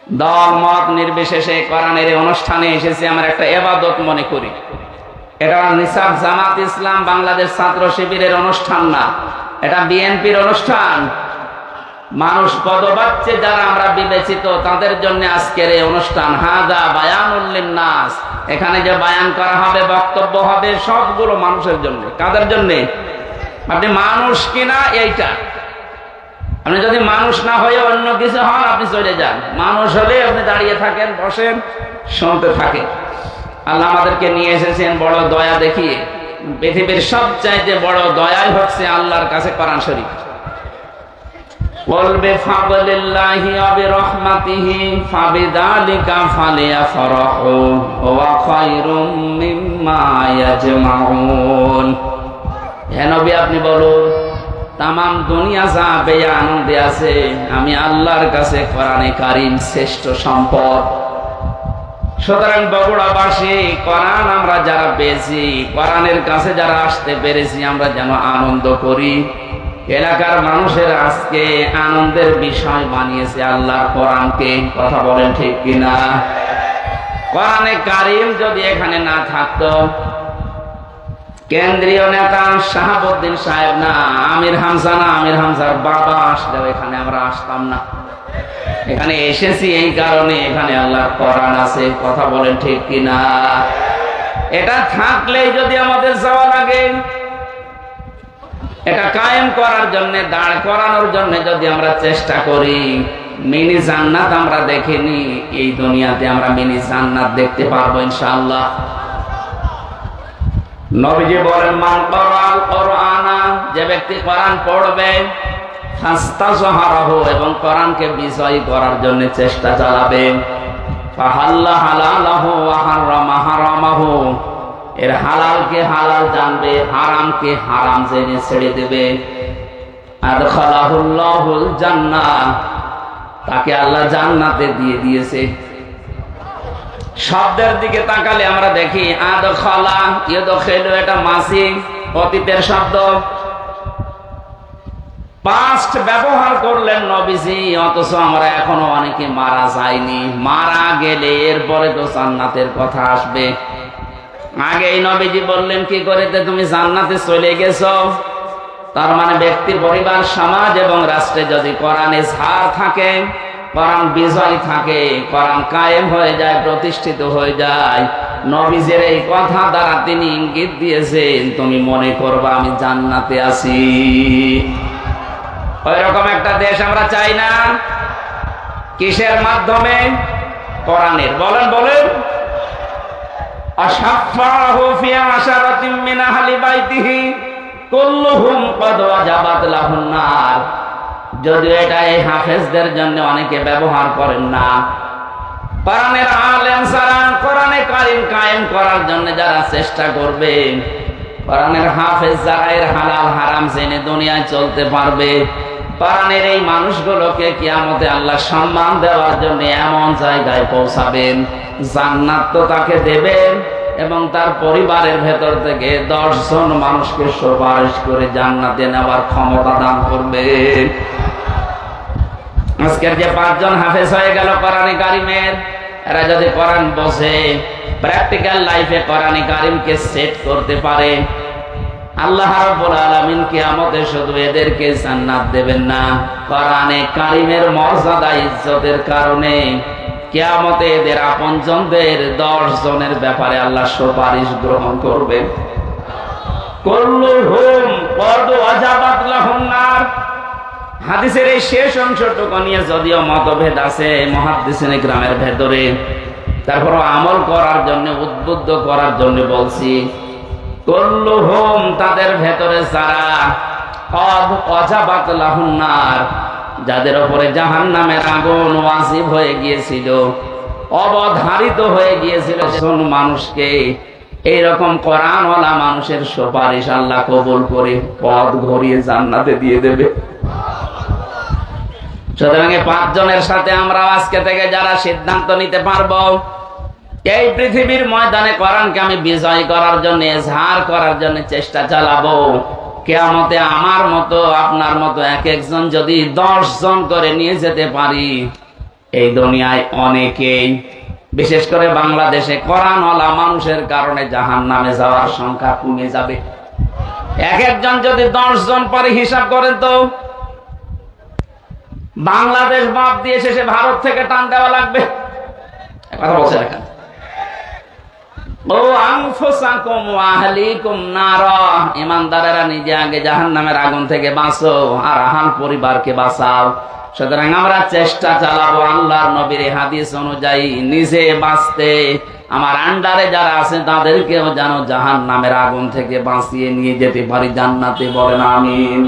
দল মত নির্বিশেষে কোরআনের অনুষ্ঠানে এসেছি আমরা একটা ইবাদত মনে করি। এটা নিসাব জামাত ইসলাম বাংলাদেশ ছাত্র শিবিরের অনুষ্ঠান না, এটা বিএনপির অনুষ্ঠান। মানুষ পদবাচ্চে যারা আমরা বিবেচিত তাদের জন্য আজকের এই অনুষ্ঠান। হাদা বায়ানুল লিন্নাস, এখানে যে বায়ান করা হবে, বক্তব্য হবে, সবগুলো মানুষের জন্য। কাদের জন্য? আপনি মানুষ কিনা এইটা। আপনি যদি মানুষ না হয়ে অন্য কিছু হন, আপনি চলে যান। মানুষ হলে আপনি দাঁড়িয়ে থাকেন, বসেন, শুনতে থাকেন। আল্লাহ আমাদেরকে নিয়ে এসেছেন বড় দয়া দেখিয়ে। পৃথিবীর সবচাইতে বড় দয়াই হচ্ছে আল্লাহর কাছে কোরআন শরীফ। বলবে ফাদলিল্লাহি ওয়া বিরহমাতিহি ফাবিযালিকা ফালিয়াফরাহু ওয়া খায়রুম মিম্মা ইয়াজমাউন। হে নবী, আপনি বলুন, তামাম দুনিয়া যা পেয়ে আনন্দে আছে, আমি আল্লাহর কাছে কোরআনে কারীম শ্রেষ্ঠ সম্পদ। সুতরাং বগুড়াবাসী, কোরআন আমরা যারা পেয়েছি, কোরআনের কাছে যারা আসতে পেরেছি, আমরা যেন আনন্দ করি। এলাকার মানুষের আজকে আনন্দের বিষয় বানিয়েছে আল্লাহর কোরআনকে। কথা বলেন ঠিক কিনা? কোরআনে কারীম যদি এখানে না থাকতো, কেন্দ্রীয় নেতা শাহাবুদ্দিন সাহেব না, আমির হামজা না, আমির হামজার বাবা আসলেও এখানে আমরা আসতাম না। এখানে এসেছি এই কারণে, এখানে আল্লাহর কোরআন আছে। কথা বলেন ঠিক কিনা? এটা থাকলেই যদি আমাদের যাওয়া লাগে, এটা কায়েম করার জন্য, দাঁড় করানোর জন্য যদি আমরা চেষ্টা করি, মিনি জান্নাত আমরা দেখিনি, এই দুনিয়াতে আমরা মিনি জান্নাত দেখতে পারবো ইনশাআল্লাহ। নবীজি বলেন, মান ক্বারাআল কুরআনা, যে ব্যক্তি কোরআন পড়বে, ফাস্তাযহারাহু, এবং কোরআনকে বিজয়ী করার জন্য চেষ্টা চালাবে, ফাহাল্লা হালালাহু ওয়া হারামা হারামাহু, এর হালালকে হালাল জানবে, হারামকে হারাম জেনে ছেড়ে দেবে, আদখালাহুল্লাহুল জান্নাহ, তাকে আল্লাহ জান্নাতে দিয়ে দিয়েছে। শব্দের দিকে তাকালে আমরা দেখি আদখালা ইয়দখিলু, এটা মাসি অতীতের শব্দ, পাস্ট ব্যবহার করলেন নবীজি। অথচ আমরা এখনো অনেকে মারা যায়নি। মারা গেলে এরপরে তো জান্নাতের কথা আসবে। আগেই নবীজি বললেন কি করে তুমি জান্নাতে চলে গেছো। তার মানে ব্যক্তি, পরিবার, সমাজ এবং রাষ্ট্রে যদি কোরআনে ঝাড় থাকে, কোরআন বিজয় থাকে, কোরআন কায়েম হয়ে যায়, প্রতিষ্ঠিত হয়ে যায়, নবীজির এই কথা দ্বারা তিনি ইঙ্গিত দিয়েছেন, তুমি মনে করবা আমি জান্নাতে আছি। ওই রকম একটা দেশ আমরা চাই না। কিসের মাধ্যমে? কোরআনের। বলেন বলেন। আশাফাহু ফি আশারাতিন মিন আহলি বাইতিহি কুল্লুহুম ক্বাদ ওয়াজাবাত লাহুন নার। যদিও এটা এই হাফেজদের জন্য অনেকে ব্যবহার করেন না। কোরআনের আলেম ছাড়া কোরআনে কারীম কায়েম করার জন্য যারা চেষ্টা করবে, কোরআনের হাফেজ যারা এর হালাল হারাম জেনে দুনিয়ায় চলতে পারবে, কোরআনের এই মানুষগুলোকে কিয়ামতে আল্লাহ সম্মান দেওয়ার জন্য এমন জায়গায় পৌঁছাবেন, জান্নাত তো তাকে দেবেন এবং তার পরিবারের ভেতর থেকে 10 জন মানুষকে সুপারিশ করে জান্নাতে নেওয়ার ক্ষমতা দান করবেন। আজকের যে 5 জন হাফেজ হয়ে গেল কোরআনে কারীমের, এরা যদি কোরআন বোঝে, প্র্যাকটিক্যাল লাইফে কোরআনে কারীমকে সেট করতে পারে, আল্লাহ রাব্বুল আলামিন কিয়ামতে শুধু এদেরকে জান্নাত দেবেন না, কোরআনে কারীমের মর্যাদা ইজ্জতের কারণে কিয়ামতে এদের আপনজনদের 10 জনের ব্যাপারে আল্লাহ সুপারিশ গ্রহণ করবেন। কুল্লুহুম ক্বাদ ওয়াজাবাত লাহুন নার। হাদিসের এই শেষ অংশটুকু নিয়ে যদিও মতভেদ আছে মুহাদ্দিসিনে কিরামের ভেতরে, তারপরও আমল করার জন্য, উদ্বুদ্ধ করার জন্য বলছি। কুল্লুহুম, তাদের ভেতরে যারা ক্বাদ ওয়াজাবাত লাহুন নার, যাদের উপরে জাহান্নামের আগুন ওয়াজিব হয়ে গিয়েছিল, অবধারিত হয়ে গিয়েছিল, কোন মানুষকে এইরকম কোরআনওয়ালা মানুষের সুপারিশ আল্লাহ কবুল করে পথ ঘুরিয়ে জান্নাতে দিয়ে দেবে। সুতরাং 5 জনের সাথে আমরা আজকে থেকে যারা সিদ্ধান্ত নিতে পারবো, এই পৃথিবীর ময়দানে কোরআনকে আমি বিজয় করার জন্য, এজহার করার জন্য চেষ্টা চালাবো, কিয়ামতে আমার মতো আপনার মতো এক একজন যদি 10 জন করে নিয়ে যেতে পারি, এই দুনিয়ায় অনেকেই, বিশেষ করে বাংলাদেশে কোরআনওয়ালা মানুষের কারণে জাহান্নামে যাওয়ার সংখ্যা কমে যাবে। এক একজন যদি 10 জন পরে হিসাব করেন তো বাংলাদেশ বাদ দিয়ে শেষে ভারত থেকে টান দেওয়া লাগবে। কথা বলছে এখন, ও আনফুসাকুম ওয়া আহলিকুম নারা, ঈমানদারেরা নিজে আগে জাহান্নামের আগুন থেকে বাঁচো আর আহল পরিবারকে বাঁচাও। সুতরাং আমরা চেষ্টা চালাবো আল্লাহর নবীর হাদিস অনুযায়ী নিজে বাঁচতে, আমার আন্ডারে যারা আছে তাদেরকেও যেন জাহান্নামের আগুন থেকে বাঁচিয়ে নিয়ে যেতে পারি জান্নাতে। বলেন আমিন।